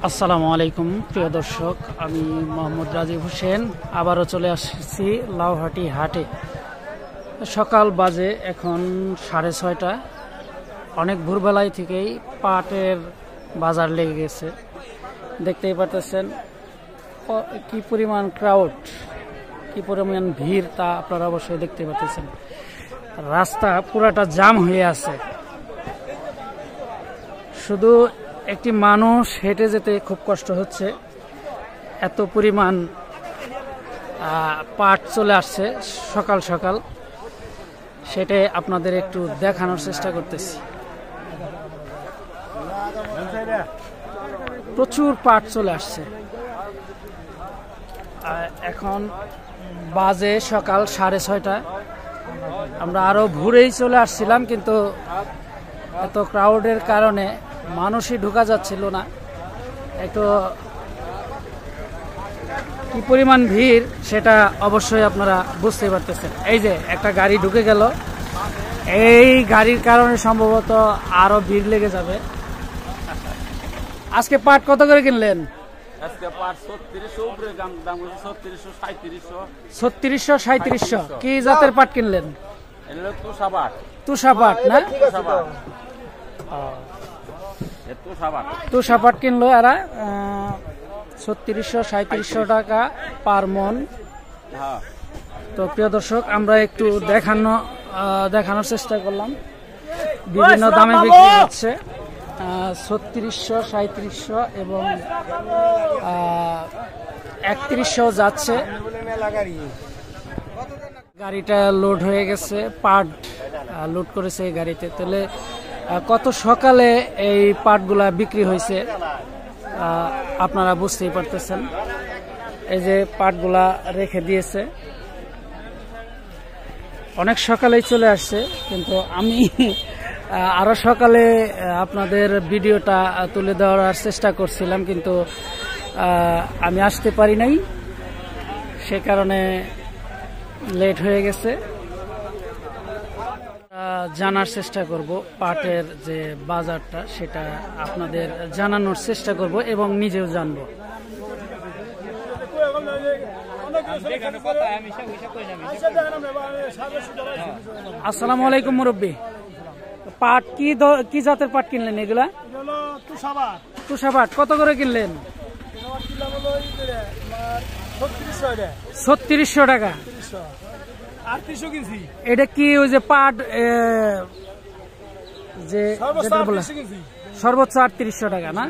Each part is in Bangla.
আসসালামু আলাইকুম প্রিয় দর্শক, আমি মোহাম্মদ রাজীব হোসেন আবারও চলে আসছি লাউহাটি হাটে। সকাল বাজে এখন 6:30। অনেক ভোরবেলায় থেকেই পাটের বাজার লেগে গেছে। দেখতেই পাচ্ছেন কি পরিমাণ ক্রাউড, কি পরিমাণ ভিড় তা আপনারা অবশ্যই দেখতে পাচ্ছেন। রাস্তা পুরাটা জাম হয়ে আছে, শুধু একটি মানুষ হেঁটে যেতে খুব কষ্ট হচ্ছে। এত পরিমাণ পাট চলে আসছে সকাল সকাল, সেটাই আপনাদের একটু দেখানোর চেষ্টা করতেছি। প্রচুর পাট চলে আসছে। এখন বাজে সকাল 6:30। আমরা আরো ভোরেই চলে আসছিলাম, কিন্তু এত ক্রাউডের কারণে মানুষই ঢোকা যাচ্ছিল না। একটু কি পরিমাণ ভিড় সেটা অবশ্যই আপনারা বুঝতে পারতেছেন। এই যে একটা গাড়ি ঢুকে গেল, এই গাড়ির কারণে সম্ভবত আরো ভিড় লেগে যাবে। আজকে পাট কত করে কিনলেন? আজকে পাট 3600 উপরে দাম হচ্ছে 3600 3700 3700। কি জাতের পাট কিনলেন? এগুলো তুষাপাট। তুষাপাট না? তুষাপাট কিনলো এরা 3600 3700 টাকা পার মন। তো প্রিয় দর্শক, আমরা একটু দেখানোর চেষ্টা করলাম। বিভিন্ন দামে বিক্রি হচ্ছে। 3600 3700 এবং 3100 যাচ্ছে। গাড়িটা লোড হয়ে গেছে, পাট লোড করেছে এই গাড়িতে। তাহলে কত সকালে এই পাটগুলা বিক্রি হয়েছে আপনারা বুঝতেই পারতেছেন। এই যে পাটগুলা রেখে দিয়েছে, অনেক সকালেই চলে আসছে, কিন্তু আমি আরো সকালে আপনাদের ভিডিওটা তুলে দেওয়ার চেষ্টা করছিলাম, কিন্তু আমি আসতে পারি নাই, সে কারণে লেট হয়ে গেছে। জানার চেষ্টা করব পাটের যে বাজারটা, সেটা আপনাদের জানানোর চেষ্টা করব এবং নিজেও জানব। আসসালামু আলাইকুম মুরব্বী, পাট কি জাতের পাট কিনলেন? এগুলা তুষাপাট। কত করে কিনলেন? 3600 টাকা। এটা কি ওই যে পাট যে সর্বোচ্চ 3800 টাকা না?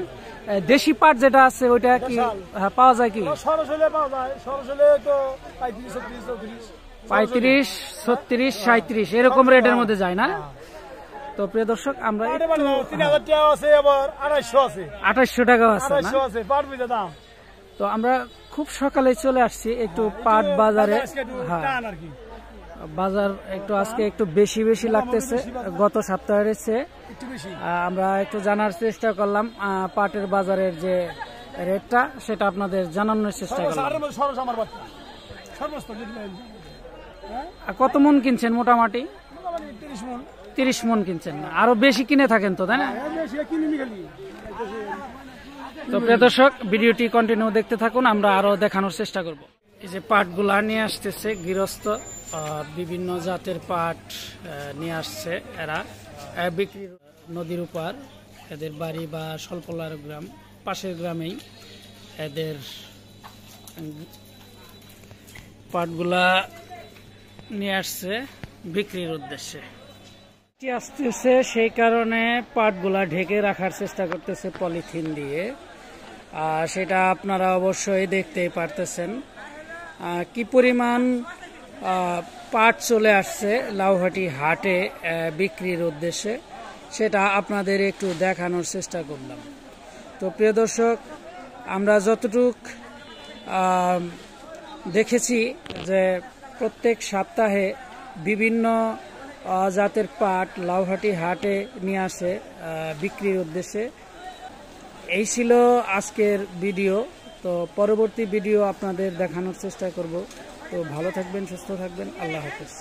দেশি পাট যেটা আছে ওইটা কি পাওয়া যায়? কি 35 36 37 এরকম রেটের মধ্যে যায় না? তো প্রিয় দর্শক, আমরা 2800 টাকা আছে না? তো আমরা খুব সকালে চলে আসছি একটু পাট বাজারে। হ্যাঁ, বাজার একটু আজকে একটু বেশি বেশি লাগতেছে গত সপ্তাহের চেয়ে। আমরা একটু জানার চেষ্টা করলাম পাটের বাজারের যে রেটটা, সেটা আপনাদের জানানোর চেষ্টা করলাম। কত মন কিনছেন মোটামুটি? 30 মন কিনছেন। আরো বেশি কিনে থাকেন তো, তাই না? তো প্রিয় দর্শক, ভিডিওটি কন্টিনিউ দেখতে থাকুন, আমরা আরো দেখানোর চেষ্টা করব। এই যে পাটগুলা নিয়ে আসতেছে গৃহস্থ, বিভিন্ন জাতের পাট নিয়ে আসছে এরা বিক্রি। নদীর উপর এদের বাড়ি বা স্বল্পলার গ্রাম, পাশের গ্রামেই এদের পাটগুলা নিয়ে আসছে বিক্রির উদ্দেশ্যে। আসতেছে, সেই কারণে পাটগুলা ঢেকে রাখার চেষ্টা করতেছে পলিথিন দিয়ে। সেটা আপনারা অবশ্যই দেখতেই পারতেছেন কি পরিমাণ পাট চলে আসছে লাউহাটি হাটে বিক্রির উদ্দেশ্যে, সেটা আপনাদের একটু দেখানোর চেষ্টা করলাম। তো প্রিয় দর্শক, আমরা যতটুক দেখেছি যে প্রত্যেক সপ্তাহে বিভিন্ন জাতের পাট লাউহাটি হাটে নিয়ে আসে বিক্রির উদ্দেশ্যে। এই ছিল আজকের ভিডিও। তো পরবর্তী ভিডিও আপনাদের দেখানোর চেষ্টা করব। তো ভালো থাকবেন, সুস্থ থাকবেন, আল্লাহ হাফেজ।